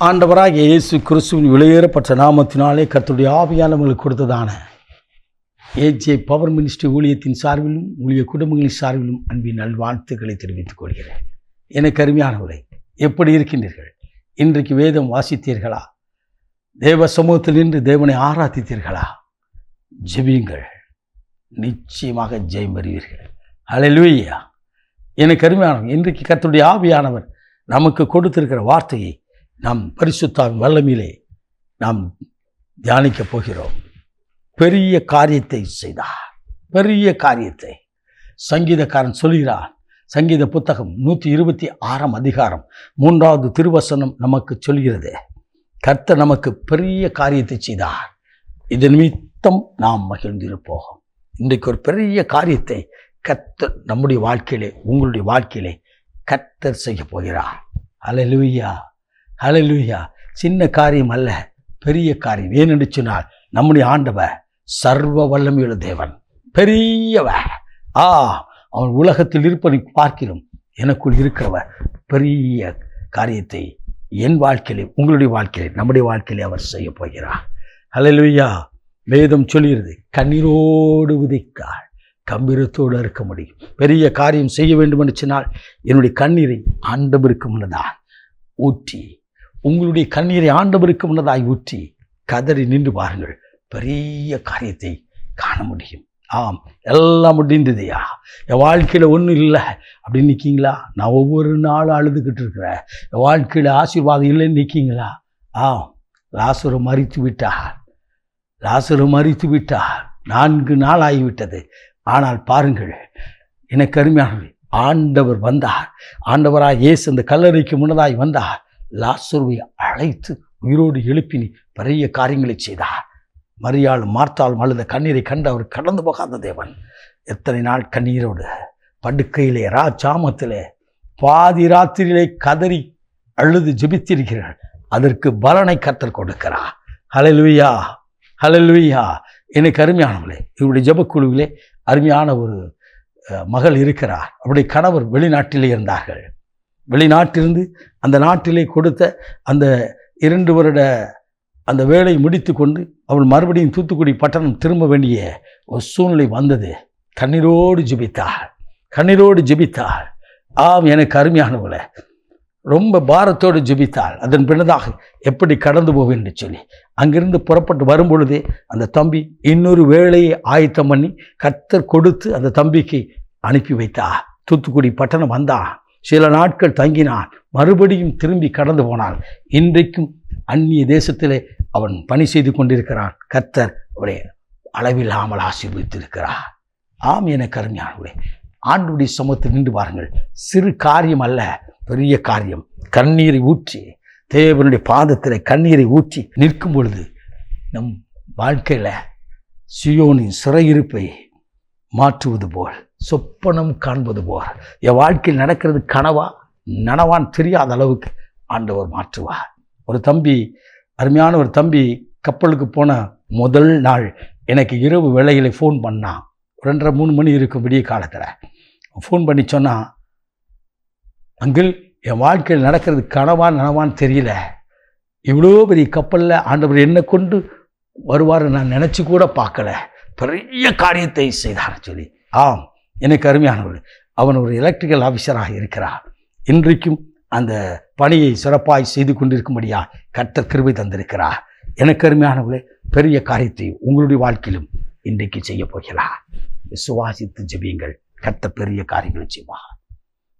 ஆண்டவராகிய இயேசு கிறிஸ்துவின் வெளியேறப்பட்ட நாமத்தினாலே கர்த்தருடைய ஆவியானவர்களுக்கு கொடுத்ததான ஏஜே பவர் மினிஸ்ட்ரி ஊழியத்தின் சார்பிலும் ஊழிய குடும்பங்களின் சார்பிலும் அன்பின் நல்வாழ்த்துக்களை தெரிவித்துக் கொள்கிறேன். எனக்கு அருமையானவர்களே, எப்படி இருக்கின்றீர்கள்? இன்றைக்கு வேதம் வாசித்தீர்களா? தேவ சமூகத்தில் நின்று தேவனை ஆராதித்தீர்களா? ஜெபியுங்கள், நிச்சயமாக ஜெயம் பெறுவீர்கள். ஹல்லேலூயா. எனக்கு அருமையானவர், இன்றைக்கு கர்த்தருடைய ஆவியானவர் நமக்கு கொடுத்திருக்கிற வார்த்தையை நாம் பரிசுத்தாவின் வல்லமையிலே நாம் தியானிக்கப் போகிறோம். பெரிய காரியத்தை செய்தார், பெரிய காரியத்தை. சங்கீதக்காரன் சொல்கிறான், சங்கீத புத்தகம் 126 அதிகாரம் 3வது திருவசனம் நமக்கு சொல்கிறது, கர்த்தர் நமக்கு பெரிய காரியத்தை செய்தார், இது நிமித்தம் நாம் மகிழ்ந்திருப்போம். இன்றைக்கு ஒரு பெரிய காரியத்தை கர்த்தர் நம்முடைய வாழ்க்கையிலே, உங்களுடைய வாழ்க்கையிலே கர்த்தர் செய்ய போகிறார். ஹல்லேலூயா, ஹல்லேலூயா. சின்ன காரியம் அல்ல, பெரிய காரியம். ஏனென்று சொன்னால் நம்முடைய ஆண்டவர் சர்வ வல்லமையுள்ள தேவன், பெரியவர். அவன் உலகத்தில் இருப்பதை பார்க்கிறோம், எனக்குள் இருக்கிறவர் பெரிய காரியத்தை என் வாழ்க்கையிலே, உங்களுடைய வாழ்க்கையிலே, நம்முடைய வாழ்க்கையிலே அவர் செய்ய போகிறார். ஹல்லேலூயா. வேதம் சொல்கிறது, கண்ணீரோடு விதைக்கால் கம்பீரத்தோடு இருக்க முடியும். பெரிய காரியம் செய்ய வேண்டும் என்று சொன்னால் என்னுடைய கண்ணீரை ஆண்டவருக்கு முன்னதாய் ஊற்றி, உங்களுடைய கண்ணீரை ஆண்டவருக்கு முன்னதாய் ஊற்றி கதறி நின்று பாருங்கள், பெரிய காரியத்தை காண முடியும். ஆம், எல்லாம் முடிந்ததையா, என் வாழ்க்கையில் ஒன்றும் இல்லை அப்படின்னு நிற்கிங்களா? நான் ஒவ்வொரு நாளும் அழுதுகிட்டு இருக்கிறேன், என் வாழ்க்கையில் ஆசீர்வாதம் இல்லைன்னு நிற்கிங்களா? லாசரு மரித்து விட்டார், லாசரு மரித்து விட்டார். 4 நாள் ஆகிவிட்டது. ஆனால் பாருங்கள், எனக்கு அருமையானது, ஆண்டவர் வந்தார். ஆண்டவராக இயேசு அந்த கல்லறைக்கு முன்னதாய் வந்தார், லாசருவை அழைத்து உயிரோடு எழுப்பினி பெரிய காரியங்களை செய்தார். மரியாளும் மார்த்தாலும் அழுத கண்ணீரை கண்டு அவர் கடந்து போகாத தேவன். எத்தனை நாள் கண்ணீரோடு படுக்கையிலே, ராஜாமத்திலே, பாதி ராத்திரியிலே கதறி அழுது ஜெபித்திருக்கிறார். அதற்கு பலனை கர்த்தர் கொடுக்கிறார். ஹல்லேலூயா, ஹல்லேலூயா. எனக்கு அருமையானவர்களே, இவருடைய ஜெபக்குழுவிலே அருமையான ஒரு மகள் இருக்கிறார். அவருடைய கணவர் வெளிநாட்டிலே இருந்தார்கள். வெளிநாட்டிலிருந்து அந்த நாட்டிலே கொடுத்த அந்த 2 வருட அந்த வேலையை முடித்து கொண்டு அவள் மறுபடியும் தூத்துக்குடி பட்டணம் திரும்ப வேண்டிய ஒரு சூழ்நிலை வந்தது. கண்ணீரோடு ஜெபித்தாள், கண்ணீரோடு ஜெபித்தாள். எனக்கு அருமையானவர்களே, ரொம்ப பாரத்தோடு ஜெபித்தாள். அதன் பின்னதாக எப்படி கடந்து போவேன் என்று சொல்லி அங்கிருந்து புறப்பட்டு வரும்பொழுதே அந்த தம்பி இன்னொரு வேலையை ஆயத்தம் பண்ணி கர்த்தர் கொடுத்து அந்த தம்பிக்கு அனுப்பி வைத்தார். தூத்துக்குடி பட்டணம் வந்தான், சில நாட்கள் தங்கினான், மறுபடியும் திரும்பி கடந்து போனான். இன்றைக்கும் அந்நிய தேசத்திலே அவன் பணி செய்து கொண்டிருக்கிறான். கர்த்தர் அவரை அளவில்லாமல் ஆசீர்வதித்திருக்கிறார். எனக்கு அருமையானவர்களே, ஆண்டவருடைய சமூகத்தில் நின்று பாருங்கள், சிறு காரியம் அல்ல, பெரிய காரியம். கண்ணீரை ஊற்றி, தேவனுடைய பாதத்தில் கண்ணீரை ஊற்றி நிற்கும் பொழுது நம் வாழ்க்கையில் சியோனின் சிறையிருப்பை மாற்றுவது போல், சொப்பனம் காண்பது போல், என் வாழ்க்கையில் நடக்கிறது கனவா நனவான் தெரியாத அளவுக்கு ஆண்டவர் மாற்றுவார். ஒரு தம்பி, அருமையான ஒரு தம்பி, கப்பலுக்கு போன முதல் நாள் எனக்கு இரவு வேளைகளை ஃபோன் பண்ணான். 2:30-3 மணி இருக்கும் விடிய காலத்தில். ஃபோன் பண்ணி சொன்னான், அங்கிள், என் வாழ்க்கையில் நடக்கிறது கனவா நனவான்னு தெரியல, இவ்வளோ பெரிய கப்பலில் ஆண்டவர் என்னை கொண்டு வருவார் நான் நினச்சி கூட பார்க்கல, பெரிய காரியத்தை செய்தார் சொல்லி. எனக்கு அருமையானவர், அவன் ஒரு எலக்ட்ரிக்கல் ஆஃபீஸராக இருக்கிறார். இன்றைக்கும் அந்த பணியை சிறப்பாய் செய்து கொண்டிருக்கும்படியா கர்த்தர் கிருபை தந்திருக்கிறார். எனக்கு அருமையானவர்களே, பெரிய காரியத்தை உங்களுடைய வாழ்க்கையிலும் இன்றைக்கு செய்ய போகிறார். விசுவாசித்து ஜெபியுங்கள், கர்த்தர் பெரிய காரியங்களை செய்வார்.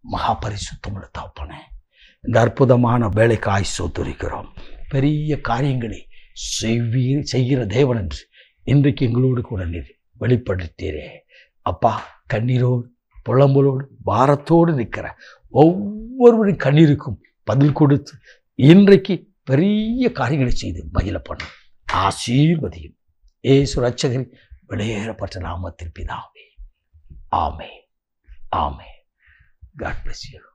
மகா பரிசுத்தமுள்ள தகப்பனே, இந்த அற்புதமான வேலைக்காய் சோத்துரிக்கிறோம். பெரிய காரியங்களை செய்கிற தேவன் என்று இன்றைக்கு எங்களோடு கூட நீர் வெளிப்படுத்தீரே அப்பா. கண்ணீரோடு, புலம்பலோடு, பாரத்தோடு நிற்கிற ஒவ்வொருவரின் கண்ணீருக்கும் பதில் கொடுத்து இன்றைக்கு பெரிய காரியங்களை செய்து மகிழ பண்ணும். ஆசீர்வதியும் இயேசு இரட்சகரின் வெளியேறப்பட்ட நாமத்தில் பிதாவே. ஆமென், ஆமென். God bless you.